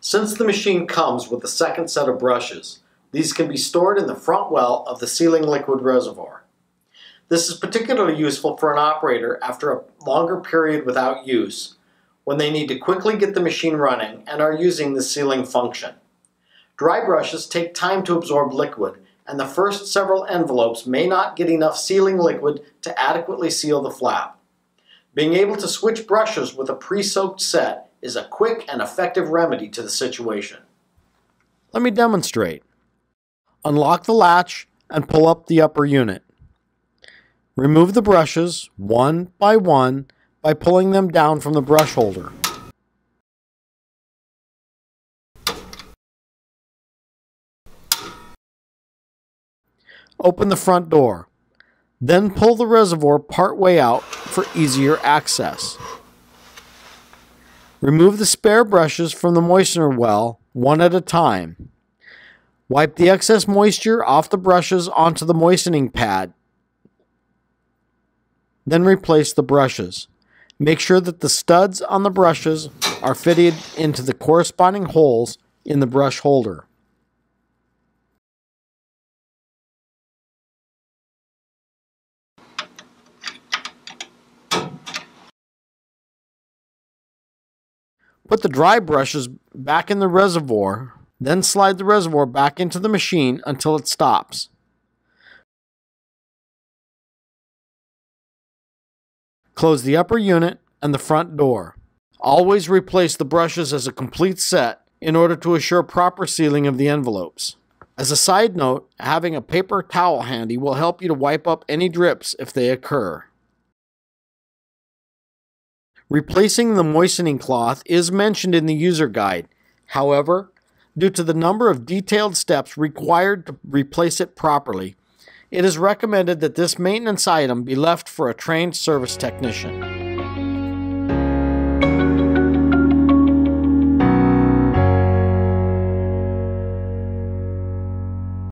Since the machine comes with a second set of brushes, these can be stored in the front well of the sealing liquid reservoir. This is particularly useful for an operator after a longer period without use, when they need to quickly get the machine running and are using the sealing function. Dry brushes take time to absorb liquid, and the first several envelopes may not get enough sealing liquid to adequately seal the flap. Being able to switch brushes with a pre-soaked set is a quick and effective remedy to the situation. Let me demonstrate. Unlock the latch and pull up the upper unit. Remove the brushes one by pulling them down from the brush holder. Open the front door. Then pull the reservoir part way out for easier access. Remove the spare brushes from the moistener well one at a time. Wipe the excess moisture off the brushes onto the moistening pad. Then replace the brushes. Make sure that the studs on the brushes are fitted into the corresponding holes in the brush holder. Put the dry brushes back in the reservoir, then slide the reservoir back into the machine until it stops. Close the upper unit and the front door. Always replace the brushes as a complete set in order to assure proper sealing of the envelopes. As a side note, having a paper towel handy will help you to wipe up any drips if they occur. Replacing the moistening cloth is mentioned in the user guide. However, due to the number of detailed steps required to replace it properly, it is recommended that this maintenance item be left for a trained service technician.